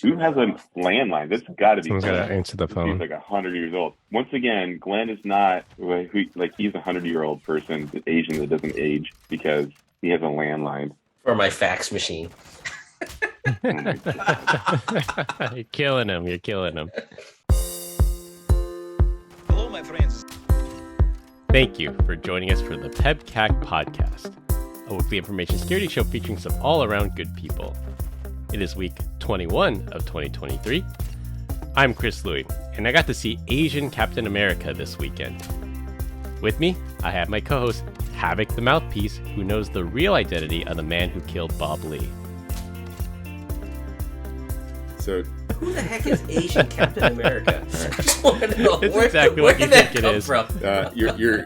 Who has a landline? This has got to be Someone's got to Glenn. answer the He's phone. like 100 years old. Once again, Glenn is not like he's a 100-year-old person, Asian that doesn't age because he has a landline. Or my fax machine. You're killing him. You're killing him. Hello, my friends. Thank you for joining us for the PEBCAK Podcast, a weekly information security show featuring some all-around good people. It is week 21 of 2023. I'm Chris Louie, and I got to see Asian Captain America this weekend. With me, I have my co-host, Havoc the Mouthpiece, who knows the real identity of the man who killed Bob Lee. So, Who the heck is Asian Captain America? I just want to know It's where, exactly where what you did that think it come is. from? you're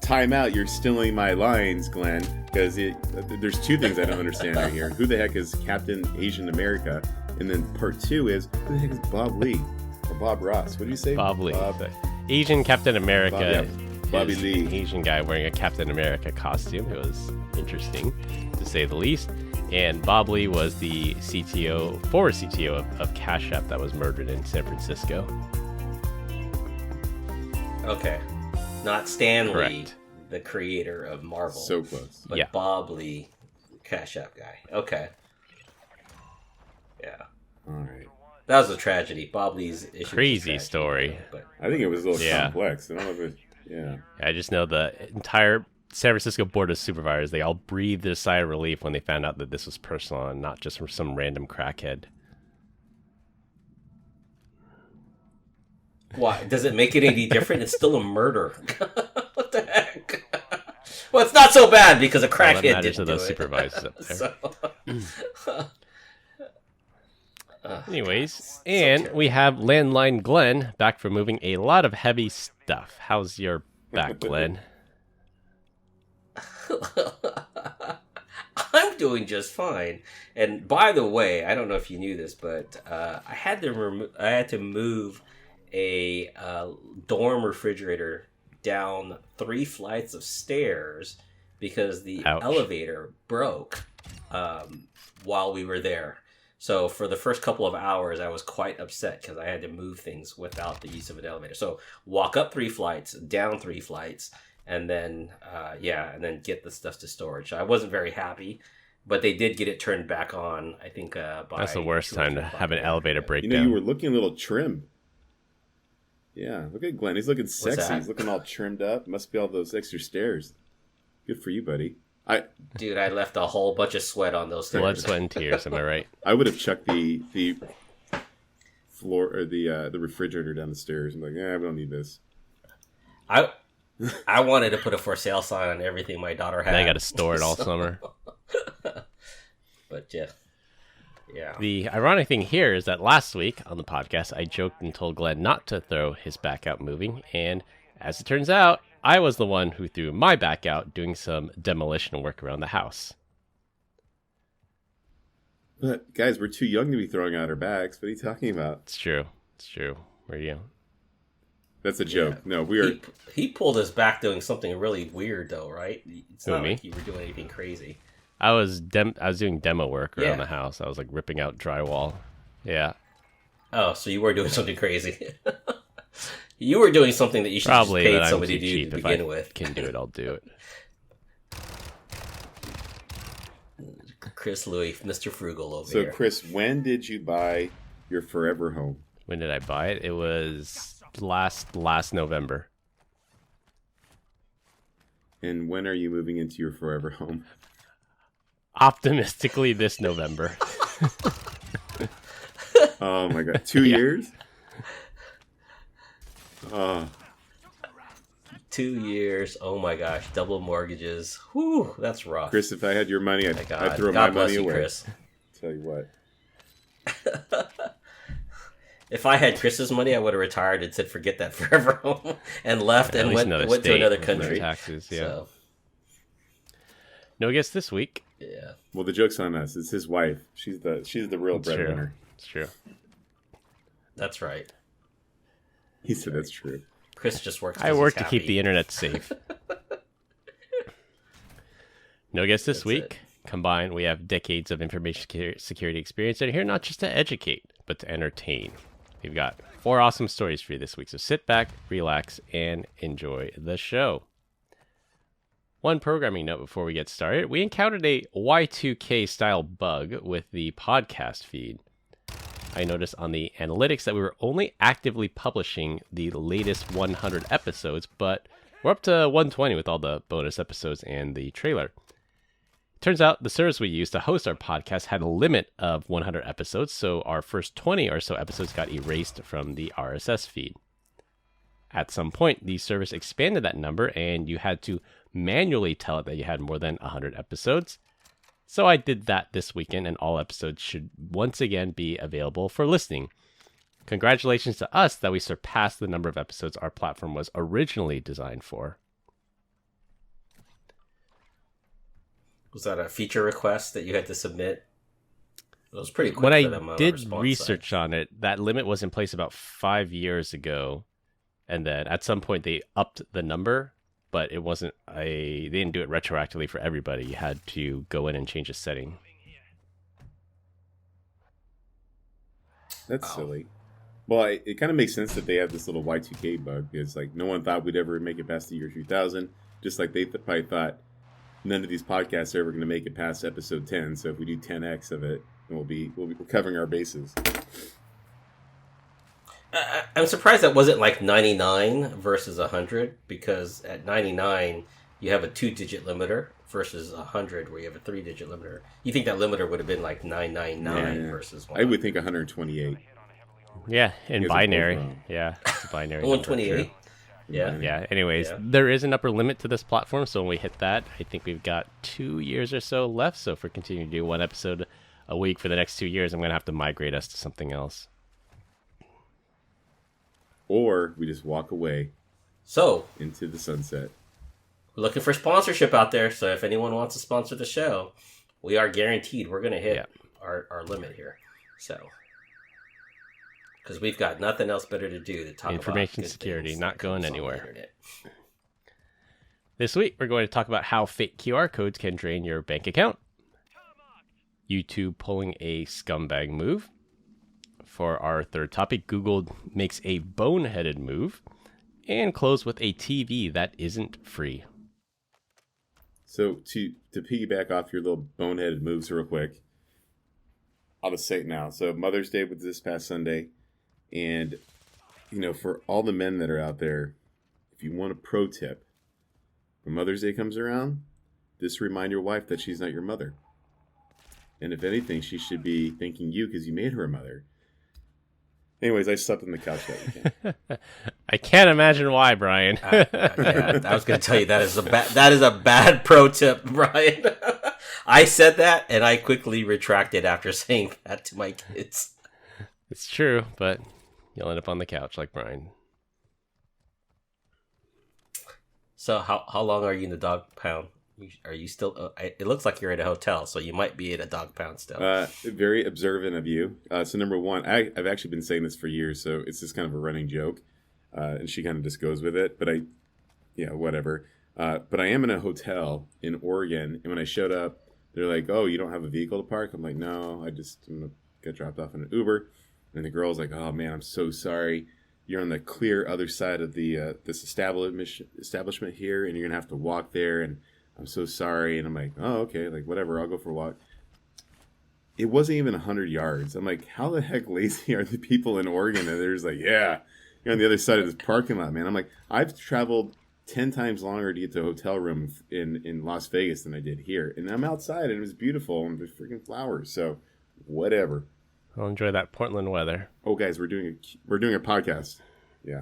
time out. You're stealing my lines, Glenn. Because there's two things I don't understand right here. Who the heck is Captain Asian America? And then part two is, who the heck is Bob Lee? Or Bob Ross? What did you say? Bob Lee. The Asian Captain America. Bobby is Lee. an Asian guy wearing a Captain America costume. It was interesting, to say the least. And Bob Lee was the former CTO of Cash App that was murdered in San Francisco. Okay. Not Stan Lee, Correct. the creator of Marvel. So close. But Yeah. Bob Lee, Cash App guy. Okay. Yeah. All right. That was a tragedy. Bob Lee's issue. was a Crazy tragedy, story. But I think it was a little Yeah. complex. I don't know if it. Yeah. I just know the entire San Francisco Board of Supervisors, they all breathed a sigh of relief when they found out that this was personal and not just from some random crackhead. why? Does it make it any different? It's still a murder. What the heck? Well, it's not so bad because a All that crackhead matters didn't to do those it. supervisors up there. So, Anyways, and we have Landline Glenn back from moving a lot of heavy stuff. How's your back, Glenn? I'm doing just fine. And by the way, I don't know if you knew this, but I had to move a dorm refrigerator down 3 flights of stairs because the Ouch. elevator broke while we were there. So for the first couple of hours, I was quite upset because I had to move things without the use of an elevator. So walk up 3 flights, down 3 flights, and then and then get the stuff to storage. I wasn't very happy, but they did get it turned back on. I think by That's the worst 2 or time 3 to o'clock have an in the elevator morning. breakdown. You know, you were looking a little trim. Yeah, look at Glenn. He's looking sexy. that? He's looking all trimmed up. Must be all those extra stairs. Good for you, buddy. Dude, I left a whole bunch of sweat on those Blood, stairs. sweat, and tears. Am I right? I would have chucked the floor or the refrigerator down the stairs. I'm like, yeah, we don't need this. I wanted to put a for sale sign on everything my daughter had. Now you got to store it all summer. But yeah. The ironic thing here is that last week on the podcast, I joked and told Glenn not to throw his back out moving, and as it turns out, I was the one who threw my back out doing some demolition work around the house. But guys, we're too young to be throwing out our bags. What are you talking about? It's true. It's true. Were you? That's a joke. Yeah. No, we are. He pulled us back doing something really weird, though, right? It's Who, not me? like you were doing anything crazy. I was doing demo work around Yeah. the house. I was like ripping out drywall. Yeah, Oh, so you were doing something crazy. You were doing something that you should probably. have But paid I'm somebody too to do cheap. to If begin I with. can do it, I'll do it. Chris Louie, Mr. Frugal over So, here. Chris, when did you buy your forever home? When did I buy it? It was last November. And when are you moving into your forever home? Optimistically, this November. Oh my god, 2 Yeah. years? Oh, 2 years. Oh my gosh, double mortgages. Whew, that's rough. Chris, if I had your money, My I'd God. throw God my bless money you, away. Chris. Tell you what. If I had Chris's money, I would have retired and said, "Forget that forever home," and left At and least went another to state another with no country. taxes. Yeah. So, No guess this week. yeah. Well, the joke's on us. It's his wife. She's the real It's true. breadwinner. It's true. That's right. He said that's true. Chris just works. I 'cause work he's to keep happy. the internet safe. No guess this That's week. Combined, we have decades of information security experience that are here not just to educate, but to entertain. We've got 4 awesome stories for you this week, so sit back, relax, and enjoy the show. One programming note before we get started. We encountered a Y2K style bug with the podcast feed. I noticed on the analytics that we were only actively publishing the latest 100 episodes, but we're up to 120 with all the bonus episodes and the trailer. Turns out the service we used to host our podcast had a limit of 100 episodes, so our first 20 or so episodes got erased from the RSS feed. At some point, the service expanded that number, and you had to manually tell it that you had more than 100 episodes. So I did that this weekend, and all episodes should once again be available for listening. Congratulations to us that we surpassed the number of episodes our platform was originally designed for. Was that a feature request that you had to submit? It was pretty quick When for them I on did the response research side. on it, that limit was in place about 5 years ago. And then at some point they upped the number, but it wasn't they didn't do it retroactively for everybody. You had to go in and change a setting. That's silly. Well, it kind of makes sense that they have this little Y2K bug because, like, no one thought we'd ever make it past the year 2000. Just like they probably thought none of these podcasts are ever going to make it past episode 10. So if we do 10x of it, then we'll be covering our bases. I'm surprised that wasn't like 99 versus 100, because at 99 you have a 2-digit limiter versus 100 where you have a 3-digit limiter. You think that limiter would have been like 999 versus 100. I would think 128. Yeah, in Because of binary. profile. Yeah, it's a binary. 128. Yeah. Yeah, anyways, Yeah. there is an upper limit to this platform, so when we hit that, I think we've got 2 years or so left. So if we're continuing to do 1 episode a week for the next 2 years, I'm going to have to migrate us to something else. Or we just walk away So, into the sunset. we're looking for sponsorship out there. So if anyone wants to sponsor the show, we are guaranteed we're going to hit our limit here. So, because we've got nothing else better to do to talk Information about good security, things not that going comes on the anywhere. internet. This week, we're going to talk about how fake QR codes can drain your bank account, YouTube pulling a scumbag move. For our third topic, Google makes a boneheaded move, and close with a TV that isn't free. So to piggyback off your little boneheaded moves real quick, I'll just say it now. So Mother's Day was this past Sunday, and for all the men that are out there, if you want a pro tip, when Mother's Day comes around, just remind your wife that she's not your mother. And if anything, she should be thanking you because you made her a mother. Anyways, I slept on the couch that weekend. I can't imagine why, Brian. Yeah, I was going to tell you that is a bad pro tip, Brian. I said that, and I quickly retracted after saying that to my kids. It's true, but you'll end up on the couch like Brian. So how long are you in the dog pound? Are you still... it looks like you're at a hotel, so you might be at a dog pound still. Very observant of you. So number one, I've actually been saying this for years, so it's just kind of a running joke. And she kind of just goes with it. But whatever. But I am in a hotel in Oregon, and when I showed up, they're like, "Oh, you don't have a vehicle to park?" I'm like, "No, I'm gonna get dropped off in an Uber." And the girl's like, "Oh man, I'm so sorry. You're on the clear other side of the this establishment here, and you're gonna have to walk there, and I'm so sorry." And I'm like, "Oh, okay, like whatever, I'll go for a walk." It wasn't even 100 yards. I'm like, how the heck lazy are the people in Oregon? And they're just like, "Yeah, you're on the other side of this parking lot, man." I'm like, I've traveled 10 times longer to get to a hotel room in Las Vegas than I did here. And I'm outside, and it was beautiful, and there's freaking flowers. So, whatever. I'll enjoy that Portland weather. Oh, guys, we're doing a podcast. Yeah.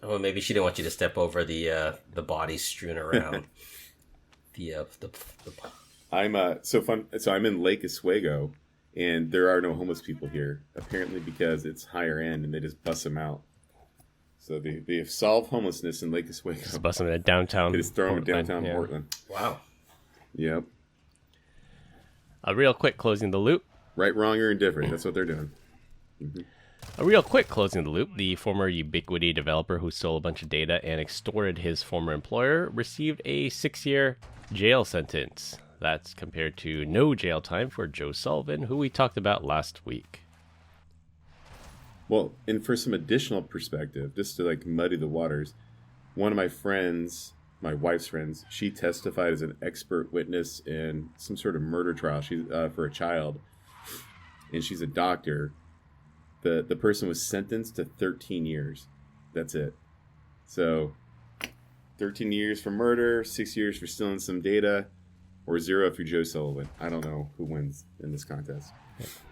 Well, maybe she didn't want you to step over the bodies strewn around. So I'm in Lake Oswego, and there are no homeless people here. Apparently, because it's higher end, and they just bust them out. So they have solved homelessness in Lake Oswego. Just busting it downtown. They just throw them in downtown yeah. Portland. Wow. Yep. A real quick closing the loop. Right, wrong, or indifferent. That's what they're doing. A real quick closing the loop. The former Ubiquity developer who stole a bunch of data and extorted his former employer received a 6-year jail sentence. That's compared to no jail time for Joe Sullivan, who we talked about last week. Well, and for some additional perspective, just to like muddy the waters, one of my friends, my wife's friends, she testified as an expert witness in some sort of murder trial. She for a child, and she's a doctor. The person was sentenced to 13 years. That's it. So 13 years for murder, 6 years for stealing some data, or 0 if you're Joe Sullivan. I don't know who wins in this contest.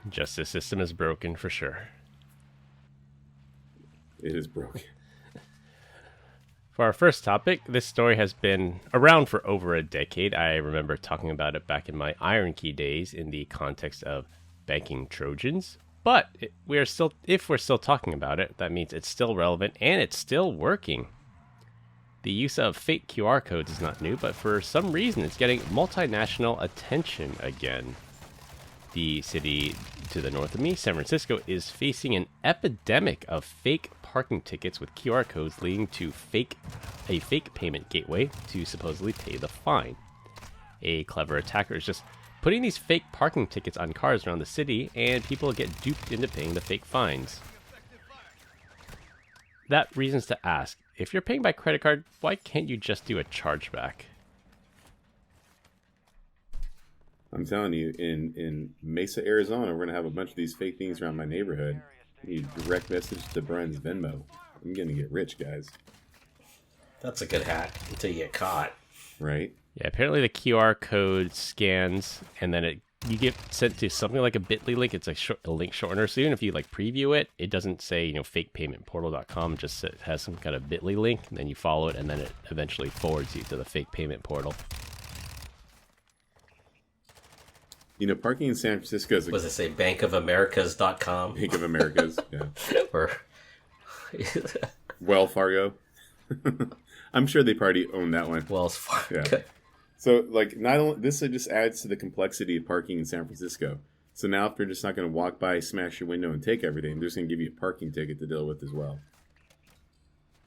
Justice system is broken for sure. It is broken. For our first topic, this story has been around for over a decade. I remember talking about it back in my Iron Key days in the context of banking Trojans. But if we're still talking about it, that means it's still relevant and it's still working. The use of fake QR codes is not new, but for some reason it's getting multinational attention again. The city to the north of me, San Francisco, is facing an epidemic of fake parking tickets with QR codes leading to a fake payment gateway to supposedly pay the fine. A clever attacker is just putting these fake parking tickets on cars around the city, and people get duped into paying the fake fines. That reasons to ask, if you're paying by credit card, why can't you just do a chargeback? I'm telling you, in Mesa, Arizona, we're going to have a bunch of these fake things around my neighborhood. You direct message to Brian's Venmo. I'm going to get rich, guys. That's a good hack until you get caught. Right? Yeah, apparently the QR code scans, and then you get sent to something like a bit.ly link. It's a link shortener. So even if you like preview it, it doesn't say, fakepaymentportal.com. It just has some kind of bit.ly link, and then you follow it, and then it eventually forwards you to the fake payment portal. Parking in San Francisco is... Was it say bankofamerica's.com? Bank of America's, yeah. Or... Wells Fargo. I'm sure they probably own that one. Wells Fargo. Yeah. So, not only... This just adds to the complexity of parking in San Francisco. So now if they're just not going to walk by, smash your window, and take everything, they're just going to give you a parking ticket to deal with as well.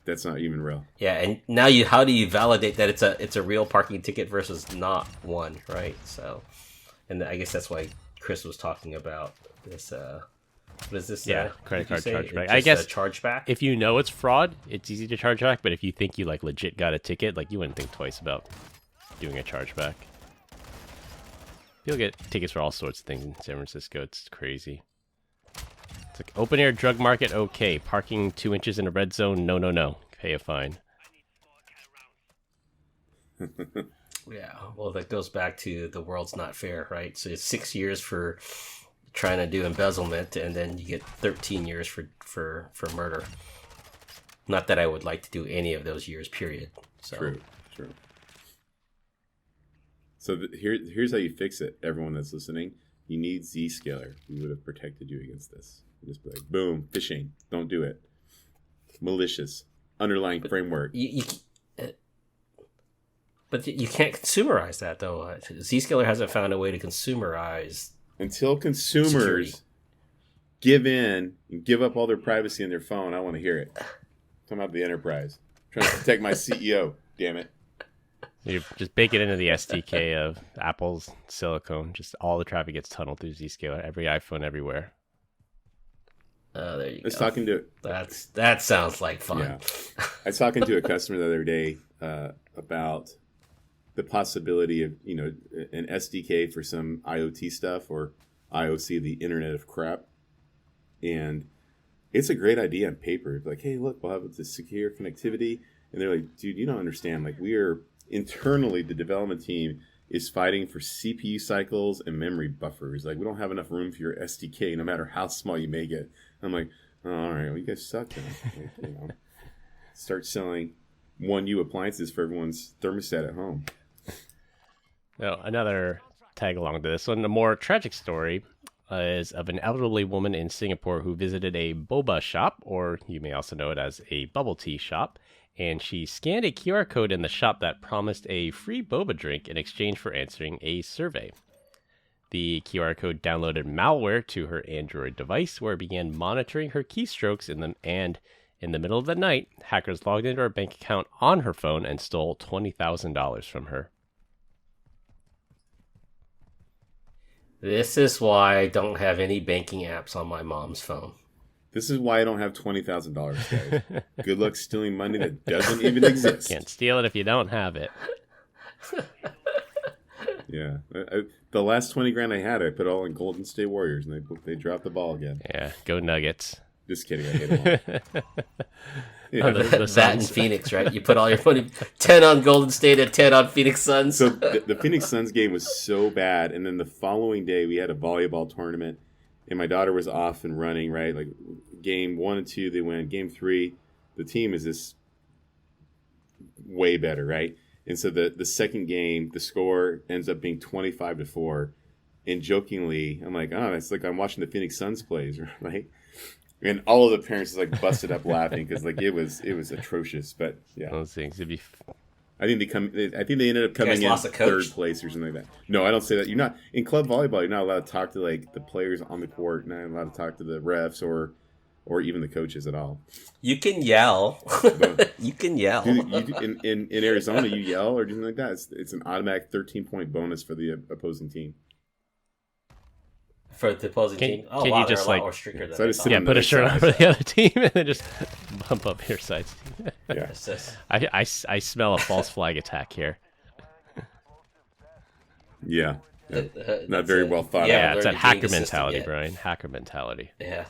That's not even real. Yeah, and now how do you validate that it's a real parking ticket versus not one, right? So... And I guess that's why Chris was talking about this. What is this? Yeah, credit card chargeback. I guess chargeback. If you know it's fraud, it's easy to charge back. But if you think you legit got a ticket, you wouldn't think twice about doing a chargeback. People get tickets for all sorts of things in San Francisco. It's crazy. It's like open air drug market, okay. Parking 2 inches in a red zone, no. Pay a fine. Yeah, well, that goes back to the world's not fair, right? So it's 6 years for trying to do embezzlement, and then you get 13 years for murder. Not that I would like to do any of those years, period. So. True. So here's how you fix it, everyone that's listening. You need Zscaler. We would have protected you against this. You just be like, boom, phishing. Don't do it. Malicious. Underlying framework. But you can't consumerize that, though. Zscaler hasn't found a way to consumerize. Until consumers security. Give in and give up all their privacy in their phone, I want to hear it. Come out of the enterprise. I'm trying to protect my CEO, damn it. You just bake it into the SDK of Apple's silicone. Just all the traffic gets tunneled through Zscaler. Every iPhone, everywhere. There you go. Talking to that sounds like fun. Yeah. I was talking to a customer the other day about the possibility of, an SDK for some IoT stuff, or IOC, the Internet of Crap. And it's a great idea on paper. Like, hey, look, we'll have this secure connectivity. And they're like, dude, you don't understand. We are internally, the development team is fighting for CPU cycles and memory buffers. We don't have enough room for your SDK, no matter how small you make it. I'm like, oh, all right, well, you guys suck then. Start selling 1U appliances for everyone's thermostat at home. Well, another tag along to this one. A more tragic story is of an elderly woman in Singapore who visited a boba shop, or you may also know it as a bubble tea shop, and she scanned a QR code in the shop that promised a free boba drink in exchange for answering a survey. The QR code downloaded malware to her Android device, where it began monitoring her keystrokes and in the middle of the night, hackers logged into her bank account on her phone and stole $20,000 from her. This is why I don't have any banking apps on my mom's phone. This is why I don't have $20,000, guys. Good luck stealing money that doesn't even exist. Can't steal it if you don't have it. Yeah. The last 20 grand I had, I put all in Golden State Warriors, and they dropped the ball again. Yeah, go Nuggets. Just kidding. I hate them all. Yeah. That in Phoenix, right? You put all your money, 10 on Golden State and 10 on Phoenix Suns. So the Phoenix Suns game was so bad, and then the following day we had a volleyball tournament, and my daughter was off and running, right? Like game 1 and 2, they win. Game 3, the team is just way better, right? And so the second game, the score ends up being 25-4. And jokingly, I'm like, oh, it's like I'm watching the Phoenix Suns plays, right? And all of the parents like busted up laughing because like it was atrocious. But yeah, those things would be. I think they ended up coming in third place or something like that. No, I don't say that. You're not in club volleyball. You're not allowed to talk to like the players on the court. You're not allowed to talk to the refs or even the coaches at all. You can yell. You can yell. In Arizona, you yell or anything like that. It's an automatic 13-point bonus for the opposing team. For the opposing team? Oh, can wow, you just they're a lot like more stricter than put a shirt on for the other team and then just bump up your sides. Yeah. I smell a false flag attack here. Yeah. Not very well thought out. Yeah, it's that hacker mentality, Brian. Hacker mentality. Yeah.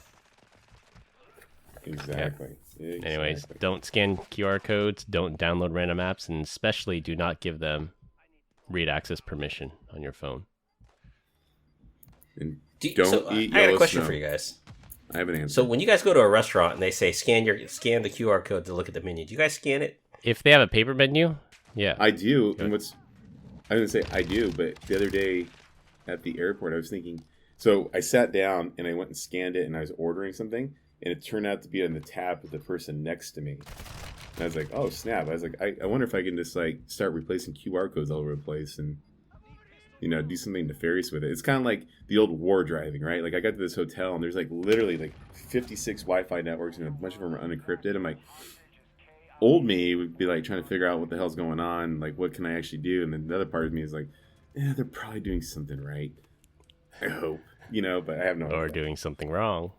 Exactly. Anyways, don't scan QR codes, don't download random apps, and especially do not give them read access permission on your phone. And I got a question for you guys. I have an answer. So when you guys go to a restaurant and they say scan the QR code to look at the menu, do you guys scan it? If they have a paper menu, yeah. I do. And I didn't say I do, but the other day at the airport I was thinking, so I sat down and I went and scanned it and I was ordering something and it turned out to be on the tab with the person next to me. And I was like, oh snap. I was like, I wonder if I can just like start replacing QR codes all over the place and do something nefarious with it. It's kind of like the old war driving, right? Like I got to this hotel and there's like literally like 56 Wi-Fi networks and a bunch of them are unencrypted. I'm like, old me would be like trying to figure out what the hell's going on, like what can I actually do? And then the other part of me is like, they're probably doing something right. I hope, but I have no idea. Or doing something wrong.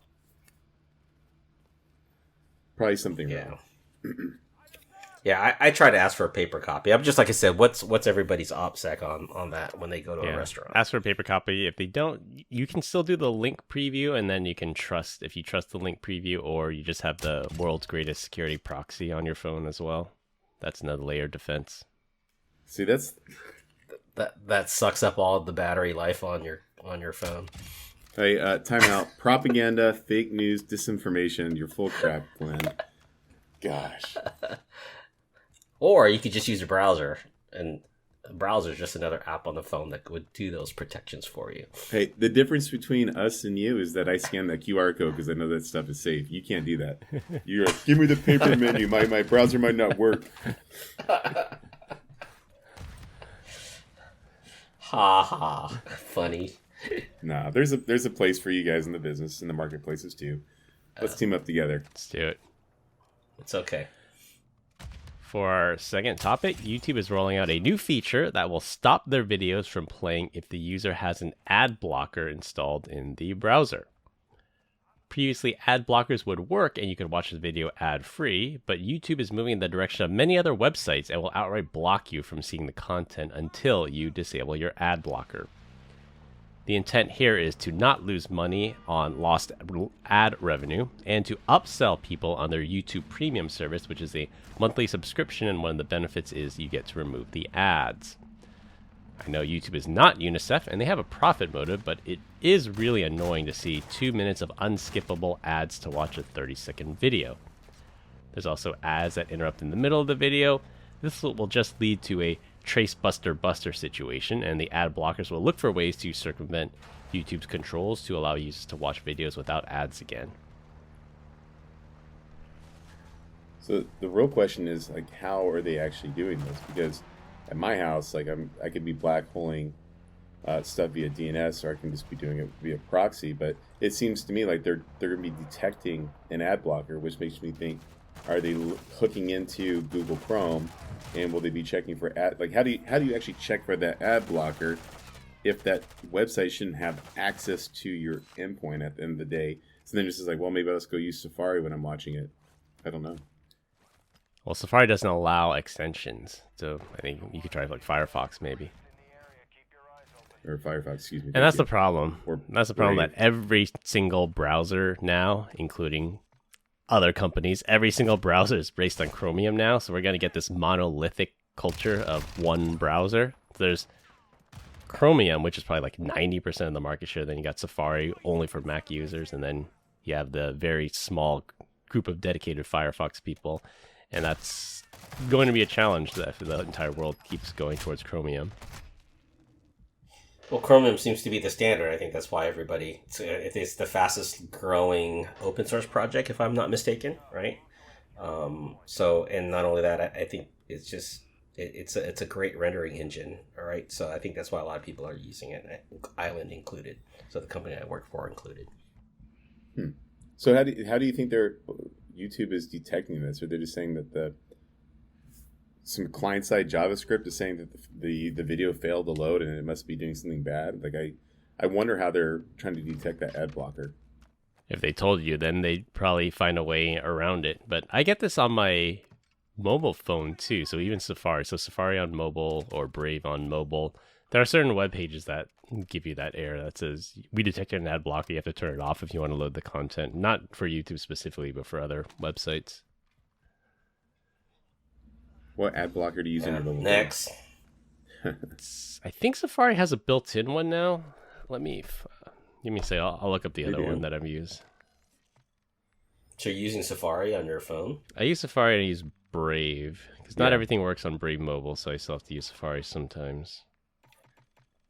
Probably something wrong. Yeah, I try to ask for a paper copy. I'm just like I said, what's everybody's OPSEC on that when they go to a restaurant? Ask for a paper copy. If they don't, you can still do the link preview, and then you can if you trust the link preview, or you just have the world's greatest security proxy on your phone as well. That's another layer of defense. See, that sucks up all of the battery life on your phone. Hey, time out. Propaganda, fake news, disinformation. You're full crap, Glenn. Gosh. Or you could just use a browser, and a browser is just another app on the phone that would do those protections for you. Hey, the difference between us and you is that I scan that QR code because I know that stuff is safe. You can't do that. You're like, give me the paper menu. My browser might not work. Ha ha. Funny. Nah, there's a place for you guys in the business, in the marketplaces too. Let's team up together. Let's do it. It's okay. For our second topic, YouTube is rolling out a new feature that will stop their videos from playing if the user has an ad blocker installed in the browser. Previously, ad blockers would work and you could watch the video ad-free, but YouTube is moving in the direction of many other websites and will outright block you from seeing the content until you disable your ad blocker. The intent here is to not lose money on lost ad revenue and to upsell people on their YouTube Premium service, which is a monthly subscription, and one of the benefits is you get to remove the ads. I know YouTube is not UNICEF and they have a profit motive, but it is really annoying to see 2 minutes of unskippable ads to watch a 30-second video. There's also ads that interrupt in the middle of the video. This will just lead to a trace buster situation, and the ad blockers will look for ways to circumvent YouTube's controls to allow users to watch videos without ads again. So the real question is, like, how are they actually doing this? Because at my house, like, I could be black holing stuff via DNS, or I can just be doing it via proxy. But it seems to me like they're going to be detecting an ad blocker, which makes me think, are they hooking into Google Chrome, and will they be checking for ad? Like, how do you actually check for that ad blocker if that website shouldn't have access to your endpoint at the end of the day. So then it's just like, well, maybe I'll just go use Safari when I'm watching it. I don't know. Well, Safari doesn't allow extensions, so I think you could try like Firefox maybe. Or Firefox, excuse me. And that's the problem. Or that's the problem Brave. that every single browser now, including other companies, every single browser is based on Chromium now. So we're going to get this monolithic culture of one browser. There's Chromium, which is probably like 90% of the market share. Then you got Safari only for Mac users. And then you have the very small group of dedicated Firefox people. And that's going to be a challenge that the entire world keeps going towards Chromium. Well, Chromium seems to be the standard. I think that's why it's the fastest growing open source project, if I'm not mistaken, right? So, and not only that, I think it's just, it's a great rendering engine, all right? So I think that's why a lot of people are using it, Island included. So the company I work for included. So how do you think YouTube is detecting this? Or they're just saying that some client-side JavaScript is saying that the video failed to load and it must be doing something bad? Like I wonder how they're trying to detect that ad blocker. If they told you, then they'd probably find a way around it. But I get this on my mobile phone too. So even Safari. So Safari on mobile or Brave on mobile. There are certain web pages that give you that error that says, we detected an ad blocker. You have to turn it off if you want to load the content. Not for YouTube specifically, but for other websites. What ad blocker do you use in your mobile phone? Next. I think Safari has a built-in one now. Let me give me a say. I'll look up the other one that I've used. So you're using Safari on your phone? I use Safari and I use Brave because not everything works on Brave Mobile, so I still have to use Safari sometimes.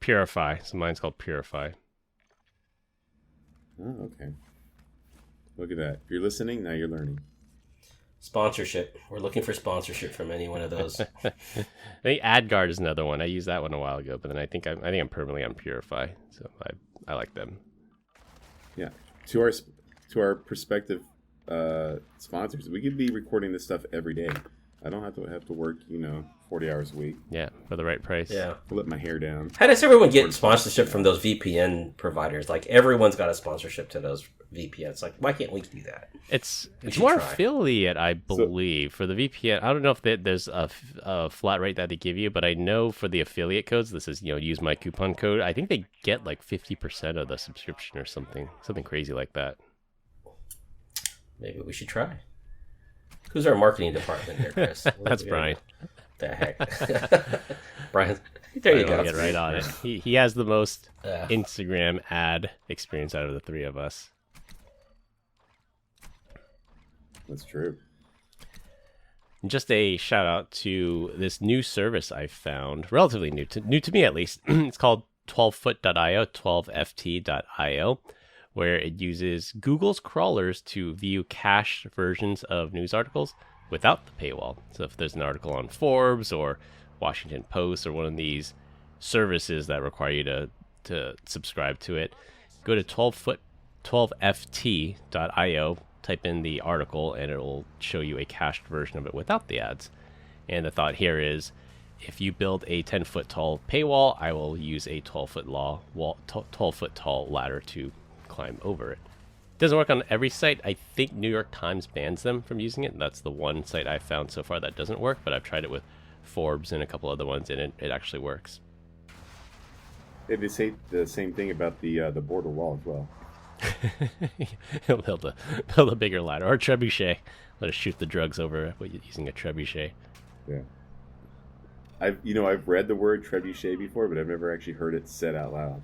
Purify. So mine's called Purify. Oh, okay. Look at that. If you're listening, now you're learning. Sponsorship. We're looking for sponsorship from any one of those. I think AdGuard is another one. I used that one a while ago, but then I think I'm permanently on Purify, so I like them. Yeah. To our prospective sponsors, we could be recording this stuff every day. I don't have to work 40 hours a week. Yeah, for the right price. Yeah. I'll let my hair down. How does everyone get sponsorship from those VPN providers? Like everyone's got a sponsorship to those VPNs. Like why can't we do that? It's more affiliate, I believe, for the VPN. I don't know if there's a flat rate that they give you, but I know for the affiliate codes, this is use my coupon code. I think they get like 50% of the subscription or something crazy like that. Maybe we should try. Who's our marketing department here, Chris? That's Brian. The heck, Brian. There you go. Get right on it. He has the most Instagram ad experience out of the three of us. That's true. Just a shout out to this new service I found, relatively new to me at least. It's called 12foot.io, 12ft.io, where it uses Google's crawlers to view cached versions of news articles without the paywall. So if there's an article on Forbes or Washington Post or one of these services that require you to subscribe to it, go to 12ft.io, type in the article, and it'll show you a cached version of it without the ads. And the thought here is, if you build a 10-foot tall paywall, I will use a 12-foot tall ladder to climb over it. It doesn't work on every site. I think New York Times bans them from using it. That's the one site I've found so far that doesn't work, but I've tried it with Forbes and a couple other ones, and it actually works. Yeah, they say the same thing about the border wall as well. He'll build a bigger ladder or a trebuchet. Let us shoot the drugs over using a trebuchet. Yeah. I've read the word trebuchet before, but I've never actually heard it said out loud.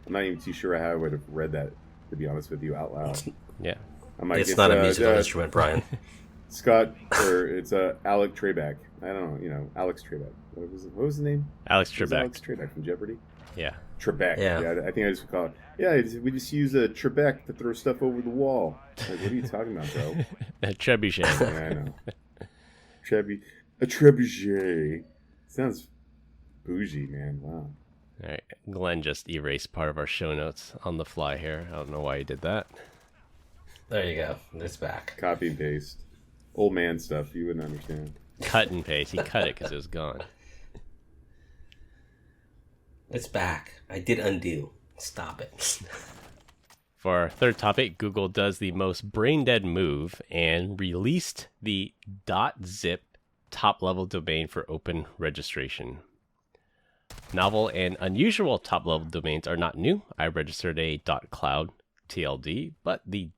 I'm not even too sure how I would have read that, to be honest with you, out loud. Yeah. It's not a musical instrument, Brian. Scott, or it's Alec Trebek. I don't know, Alex Trebek. What was his name? Alex Trebek. Alex Trebek from Jeopardy? Yeah. Trebek. Yeah. I think I just call it. Yeah, we just use a Trebek to throw stuff over the wall. Like, what are you talking about, bro? A trebuchet. Yeah, I know. A trebuchet. Sounds bougie, man. Wow. All right, Glenn just erased part of our show notes on the fly here. I don't know why he did that. There you go. It's back. Copy and paste. Old man stuff. You wouldn't understand. Cut and paste. He cut it because it was gone. It's back. I did undo. Stop it. For our third topic, Google does the most brain-dead move and released the .zip top-level domain for open registration. Novel and unusual top-level domains are not new. I registered a .cloud TLD, but the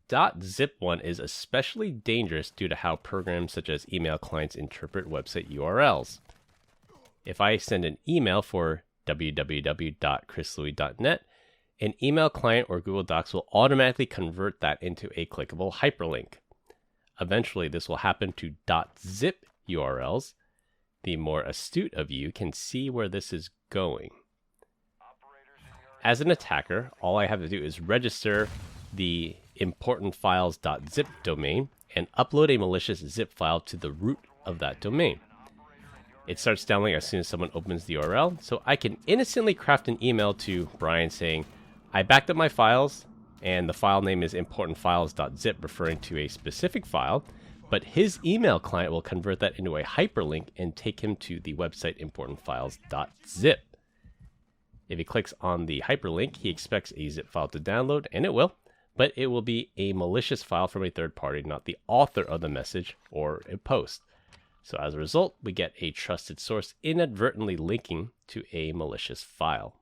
.zip one is especially dangerous due to how programs such as email clients interpret website URLs. If I send an email for www.chrislouis.net, an email client or Google Docs will automatically convert that into a clickable hyperlink. Eventually, this will happen to .zip URLs. The more astute of you can see where this is going. As an attacker, all I have to do is register the importantfiles.zip domain and upload a malicious zip file to the root of that domain. It starts downloading as soon as someone opens the URL, so I can innocently craft an email to Brian saying, I backed up my files, and the file name is importantfiles.zip, referring to a specific file, but his email client will convert that into a hyperlink and take him to the website importantfiles.zip. If he clicks on the hyperlink, he expects a zip file to download, and it will, but it will be a malicious file from a third party, not the author of the message or a post. So as a result, we get a trusted source inadvertently linking to a malicious file.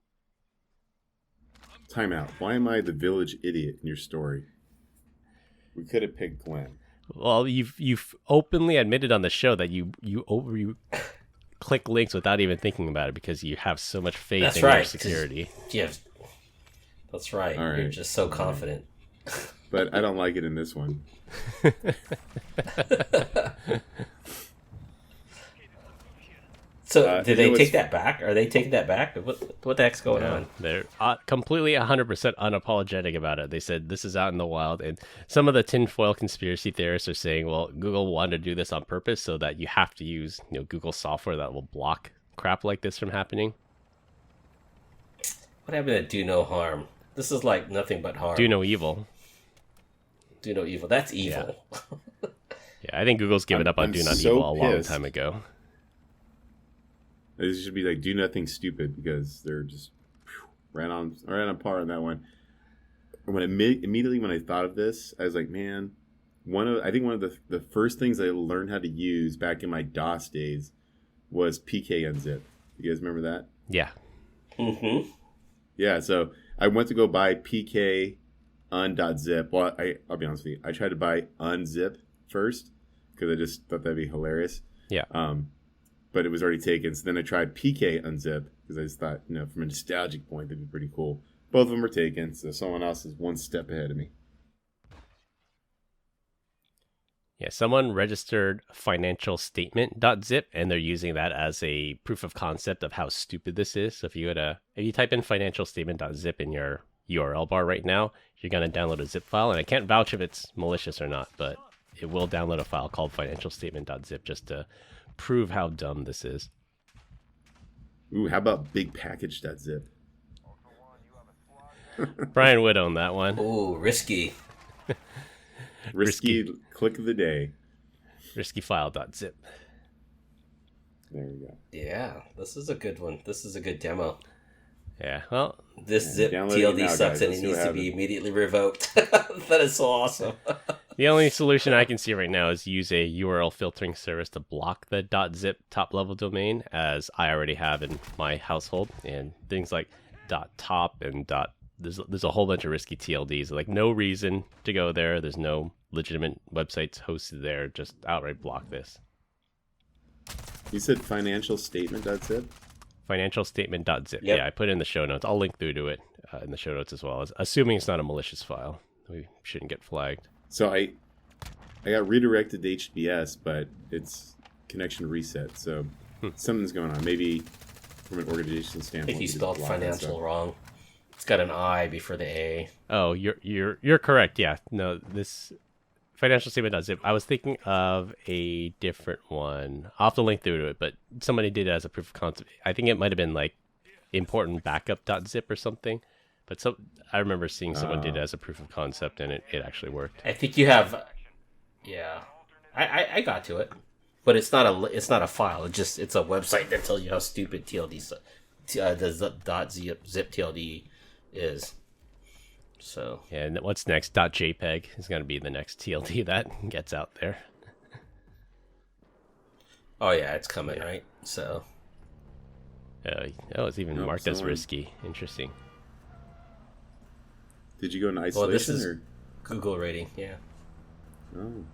Time out. Why am I the village idiot in your story? We could have picked Glenn. Well, you've openly admitted on the show that you click links without even thinking about it because you have so much faith in your security. Yeah, that's right. All right. You're just so confident. But I don't like it in this one. So, did they take that back? Are they taking that back? What the heck's going on? They're completely 100% unapologetic about it. They said this is out in the wild, and some of the tinfoil conspiracy theorists are saying, well, Google wanted to do this on purpose so that you have to use Google software that will block crap like this from happening. What happened to do no harm? This is like nothing but harm. Do no evil. Do no evil. That's evil. Yeah, I think Google's given up on do not evil a long time ago. It should be like do nothing stupid because they're just right on par on that one. Immediately when I thought of this, I was like, man, one of the first things I learned how to use back in my DOS days was PK-unzip. You guys remember that? Yeah. Mm-hmm. Yeah, so I went to go buy PK-un.zip. Well, I'll be honest with you. I tried to buy unzip first because I just thought that'd be hilarious. Yeah. But it was already taken. So then I tried PK-unzip because I just thought, from a nostalgic point, that'd be pretty cool. Both of them were taken, so someone else is one step ahead of me. Yeah, someone registered financialstatement.zip, and they're using that as a proof of concept of how stupid this is. So if you type in financialstatement.zip in your URL bar right now, you're going to download a zip file, and I can't vouch if it's malicious or not, but it will download a file called financialstatement.zip just to prove how dumb this is. Ooh, how about bigpackage.zip? Brian would own that one. Ooh, risky. Risky click of the day. Riskyfile.zip. There we go. Yeah, this is a good one. This is a good demo. Yeah, well, this zip TLD sucks and it needs to be immediately revoked. That is so awesome. The only solution I can see right now is use a URL filtering service to block the .zip top-level domain, as I already have in my household, and things like .top and There's a whole bunch of risky TLDs. Like, no reason to go there. There's no legitimate websites hosted there. Just outright block this. You said financialstatement.zip? Financialstatement.zip. Yep. Yeah, I put it in the show notes. I'll link through to it in the show notes as well, assuming it's not a malicious file. We shouldn't get flagged. So I got redirected to HTTPS, but it's connection reset. So something's going on. Maybe from an organization I standpoint. think you spelled financial wrong. It's got an I before the A. Oh, you're correct. Yeah. No, this financialstatement.zip. I was thinking of a different one. I'll have to link through to it, but somebody did it as a proof of concept. I think it might have been like importantbackup.zip or something. But I remember seeing someone did it as a proof of concept, and it actually worked. I think you have, yeah. I got to it, but it's not a file. It's a website that tells you how stupid TLD .zip TLD is. So yeah, and what's next? .jpeg is going to be the next TLD that gets out there. Oh yeah, it's coming, right? So it's even marked as risky. Interesting. Did you go in isolation? Well, this is or? Google rating, yeah. Oh.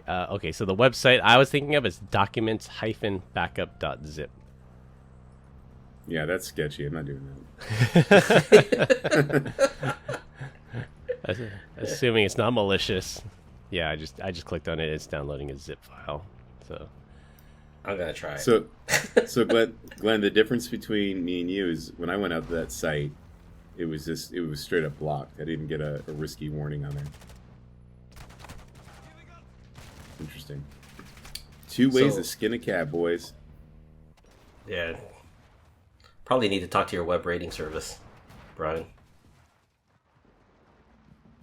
Okay, so the website I was thinking of is documents-backup.zip. Yeah, that's sketchy. I'm not doing that. Assuming it's not malicious. Yeah, I just clicked on it. It's downloading a zip file. So I'm gonna try it. So Glenn, the difference between me and you is when I went out to that site, it was straight up blocked. I didn't get a risky warning on there. Interesting. 2 ways to skin a cat, boys. Yeah. Probably need to talk to your web rating service, Brian.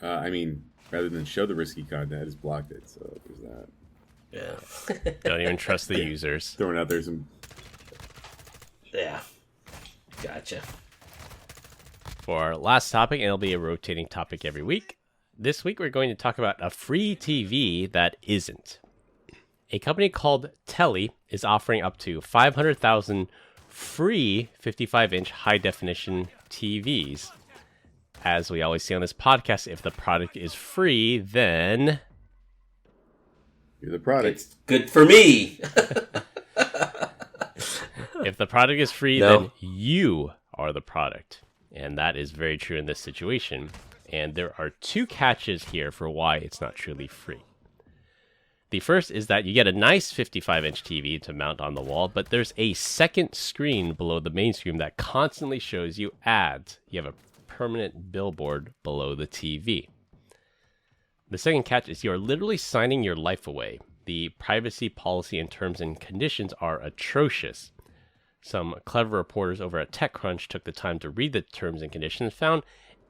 I mean, rather than show the risky content, I just blocked it. So there's that. Yeah. don't even trust the users. Throwing out there some. Yeah. Gotcha. For our last topic, and it'll be a rotating topic every week. This week, we're going to talk about a free TV that isn't. A company called Telly is offering up to 500,000 free 55-inch high-definition TVs. As we always say on this podcast, if the product is free, then You're the product. It's good for me. If the product is free, then you are the product. And that is very true in this situation. And there are 2 catches here for why it's not truly free. The first is that you get a nice 55-inch TV to mount on the wall, but there's a second screen below the main screen that constantly shows you ads. You have a permanent billboard below the TV. The second catch is you're literally signing your life away. The privacy policy and terms and conditions are atrocious. Some clever reporters over at TechCrunch took the time to read the terms and conditions and found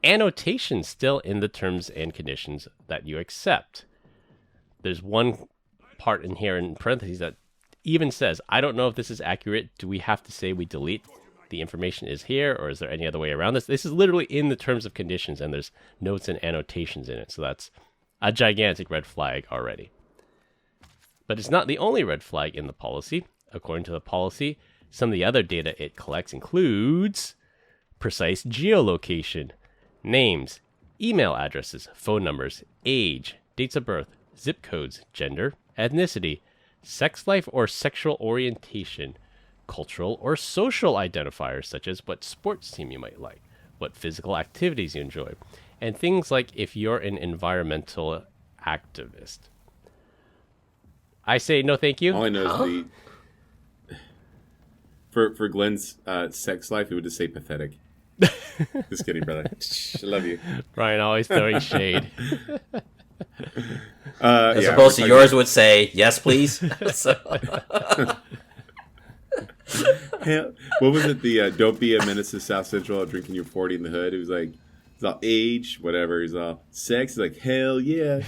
annotations still in the terms and conditions that you accept. There's one part in here in parentheses that even says, I don't know if this is accurate. Do we have to say we delete the information is here, or is there any other way around this? This is literally in the terms of conditions, and there's notes and annotations in it. So that's a gigantic red flag already. But it's not the only red flag in the policy. According to the policy, some of the other data it collects includes precise geolocation, names, email addresses, phone numbers, age, dates of birth, zip codes, gender, ethnicity, sex life or sexual orientation, cultural or social identifiers such as what sports team you might like, what physical activities you enjoy, and things like if you're an environmental activist. I say no thank you. All I know is for Glenn's sex life, it would just say pathetic. Just kidding, brother. I love you. Brian always throwing shade. As opposed to yours would say, yes, please. Hell, what was it? The don't be a menace to South Central drinking your 40 in the hood. It was like, it's all age, whatever. It's all sex. It's like, hell yeah.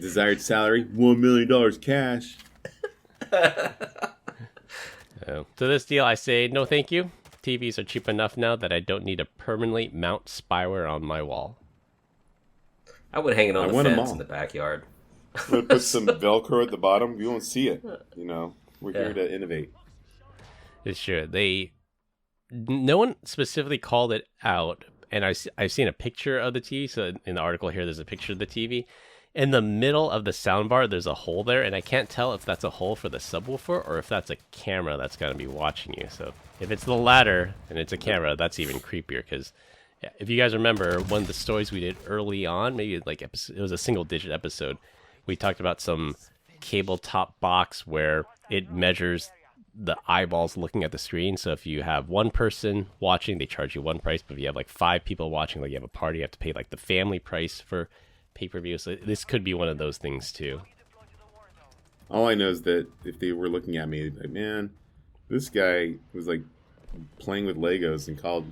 Desired salary, $1 million cash. To this deal, I say no thank you. TVs are cheap enough now that I don't need to permanently mount spyware on my wall. I would hang it on the fence in the backyard. We'll put some Velcro at the bottom. You won't see it. You know, we're here to innovate. It's true. No one specifically called it out, and I've seen a picture of the TV. So in the article here, there's a picture of the TV. In the middle of the soundbar, there's a hole there, and I can't tell if that's a hole for the subwoofer or if that's a camera that's going to be watching you. So if it's the latter and it's a camera, that's even creepier because if you guys remember, one of the stories we did early on, maybe like it was a single-digit episode, we talked about some cable top box where it measures the eyeballs looking at the screen. So if you have one person watching, they charge you one price, but if you have like 5 people watching, like you have a party, you have to pay like the family price for pay-per-view. So this could be one of those things too. All I know is that if they were looking at me, like, man, this guy was like playing with Legos and called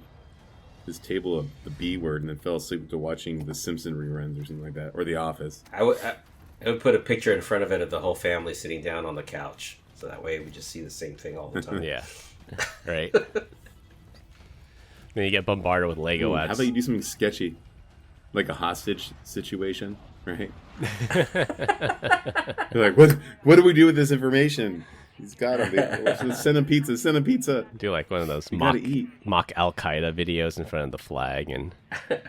his table the B word and then fell asleep to watching the Simpson reruns or something like that, or The Office. I would put a picture in front of it of the whole family sitting down on the couch. So that way we just see the same thing all the time. Yeah. Right. Then you get bombarded with Lego ads. How about you do something sketchy, like a hostage situation, right? You're like, what do we do with this information? He's got him. Let's send him pizza. Send him pizza. Do like one of those You mock gotta eat. Al Qaeda videos in front of the flag, and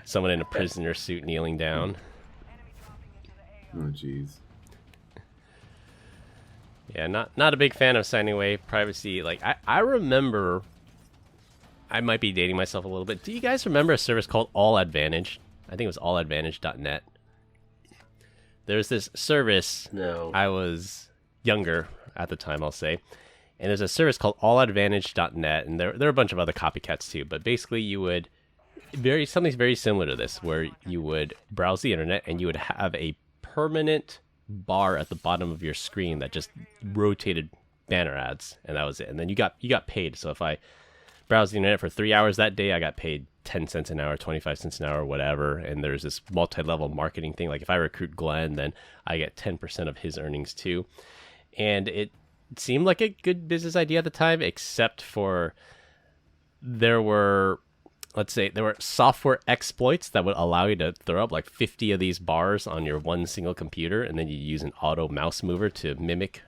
someone in a prisoner suit kneeling down. Oh, jeez. Yeah, not a big fan of signing away privacy. Like I remember, I might be dating myself a little bit. Do you guys remember a service called All Advantage? I think it was alladvantage.net. There's this service. No. I was younger at the time, I'll say. And there's a service called alladvantage.net, and there are a bunch of other copycats too. But basically, you would something very similar to this, where you would browse the internet and you would have a permanent bar at the bottom of your screen that just rotated banner ads, and that was it. And then you got paid. So if I browsed the internet for 3 hours that day, I got paid 10 cents an hour, 25 cents an hour, whatever. And there's this multi-level marketing thing. Like if I recruit Glenn, then I get 10% of his earnings too. And it seemed like a good business idea at the time, except for there were software exploits that would allow you to throw up like 50 of these bars on your one single computer, and then you use an auto mouse mover to mimic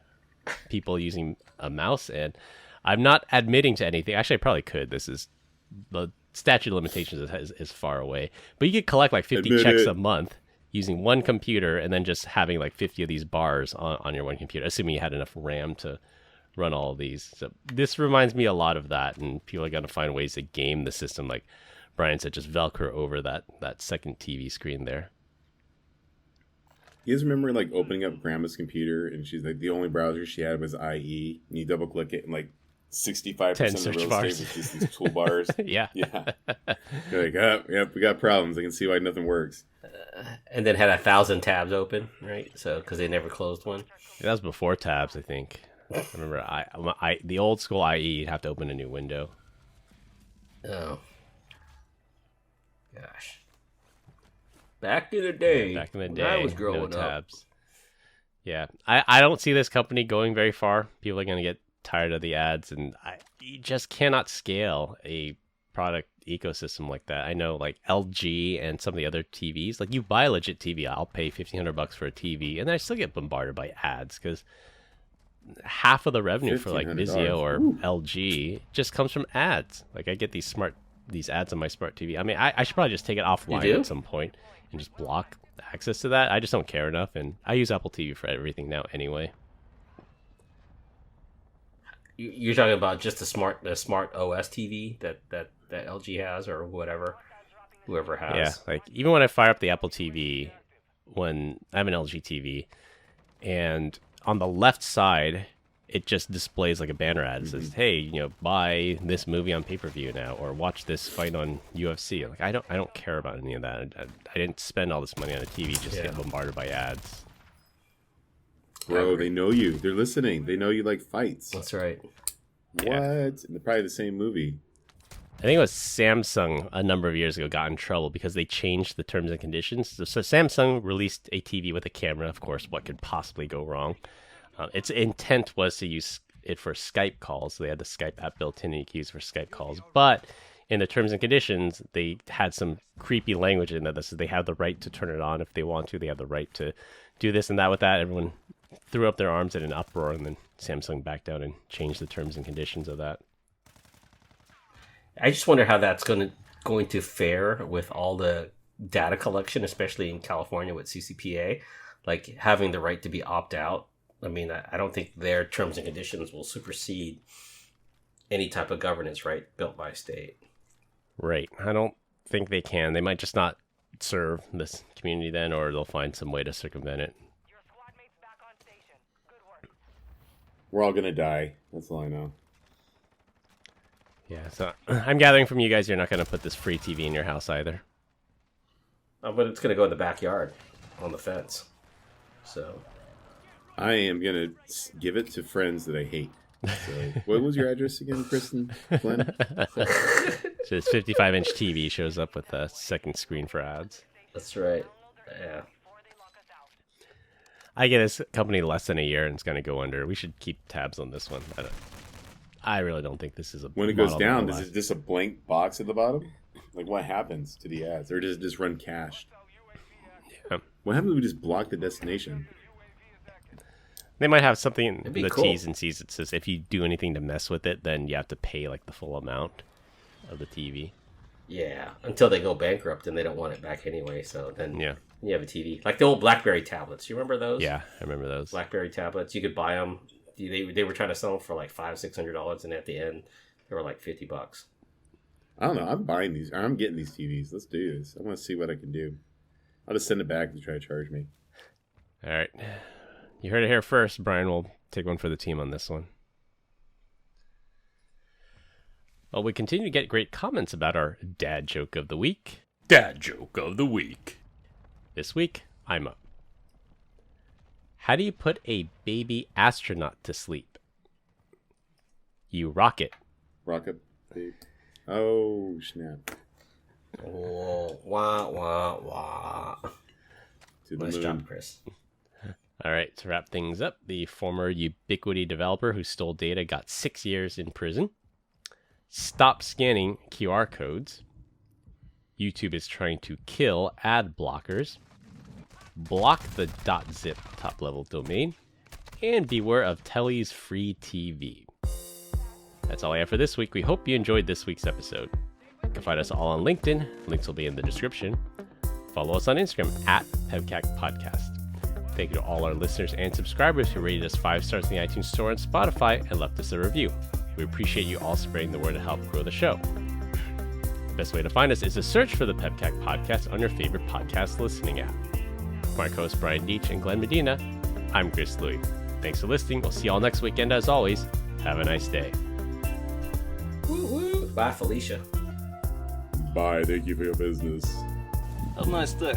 people using a mouse. And I'm not admitting to anything. Actually, I probably could. The statute of limitations is far away. But you could collect like 50 checks a month using one computer, and then just having like 50 of these bars on your one computer, assuming you had enough RAM to run all of these. So this reminds me a lot of that, and people are going to find ways to game the system, like Brian said, just Velcro over that second TV screen there. You guys remember like opening up grandma's computer, and she's like, the only browser she had was IE, and you double click it, and like 65% of the real estate was just these toolbars. Yeah. You're like, oh, yep, we got problems. I can see why nothing works. And then had 1,000 tabs open, right? So because they never closed one. Yeah, that was before tabs, I think. I remember the old school IE, you'd have to open a new window. Oh. Gosh. Back in the day. Back in the day. When I was growing no up. tabs. Yeah. I don't see this company going very far. People are going to get tired of the ads, and you just cannot scale a product ecosystem like that. I know like LG and some of the other TVs, like you buy a legit TV, I'll pay $1,500 for a TV, and then I still get bombarded by ads because half of the revenue for like Vizio or LG just comes from ads. Like I get these ads on my smart TV. I mean, I should probably just take it offline at some point and just block access to that. I just don't care enough, and I use Apple TV for everything now anyway. You're talking about just the smart OS TV that LG has, or whoever has. Yeah, like even when I fire up the Apple TV, when I have an LG TV, and on the left side, it just displays like a banner ad. It says, "Hey, buy this movie on pay-per-view now, or watch this fight on UFC." Like I don't care about any of that. I didn't spend all this money on a TV just to get bombarded by ads. Bro, they know you. They're listening. They know you like fights. That's right. What? And they're probably the same movie. I think it was Samsung a number of years ago got in trouble because they changed the terms and conditions. So Samsung released a TV with a camera. Of course, what could possibly go wrong? Its intent was to use it for Skype calls. So they had the Skype app built in and you could use it for Skype calls. But in the terms and conditions, they had some creepy language in that. So they have the right to turn it on if they want to. They have the right to do this and that with that. Everyone threw up their arms in an uproar, and then Samsung backed down and changed the terms and conditions of that. I just wonder how that's going to fare with all the data collection, especially in California with CCPA, like having the right to be opt out. I mean, I don't think their terms and conditions will supersede any type of governance right built by a state. Right. I don't think they can. They might just not serve this community then, or they'll find some way to circumvent it. We're all going to die. That's all I know. Yeah, so I'm gathering from you guys you're not going to put this free TV in your house either. But it's going to go in the backyard on the fence. So I am going to give it to friends that I hate. So, what was your address again, Kristen? Glenn? So this 55-inch TV shows up with a second screen for ads. That's right. Yeah. I get this company less than a year and it's going to go under. We should keep tabs on this one. I really don't think this is a When it goes model down, that will is it just a blank box at the bottom? Like, what happens to the ads? Or does it just run cached? Yeah. What happens if we just block the destination? They might have something in the cool. T's and C's that says if you do anything to mess with it, then you have to pay like the full amount of the TV. Yeah, until they go bankrupt and they don't want it back anyway. So then Yeah. you have a TV. Like the old BlackBerry tablets. You remember those? Yeah, I remember those. BlackBerry tablets. You could buy them. They were trying to sell them for like $500-$600, and at the end, they were like $50. I don't know. I'm buying these. I'm getting these TVs. Let's do this. I want to see what I can do. I'll just send it back and try to charge me. All right. You heard it here first. Brian will take one for the team on this one. Well, we continue to get great comments about our dad joke of the week. Dad joke of the week. This week, I'm up. How do you put a baby astronaut to sleep? You rock it. Rocket. Babe. Oh, snap. Oh, wah, wah, wah. To the Nice moon. job, Chris. All right, to wrap things up, the former Ubiquity developer who stole data got 6 years in prison. Stop scanning QR codes. YouTube is trying to kill ad blockers. Block the .zip top-level domain. And beware of Telly's free TV. That's all I have for this week. We hope you enjoyed this week's episode. You can find us all on LinkedIn. Links will be in the description. Follow us on Instagram at PEBCAK Podcast. Thank you to all our listeners and subscribers who rated us 5 stars in the iTunes Store and Spotify and left us a review. We appreciate you all spreading the word to help grow the show. The best way to find us is to search for the PEBCAK Podcast on your favorite podcast listening app. For my co-hosts Brian Deach and Glenn Medina, I'm Chris Louie. Thanks for listening. We'll see you all next weekend. As always, have a nice day. Woo woo. Bye, Felicia. Bye. Thank you for your business. Have a nice day.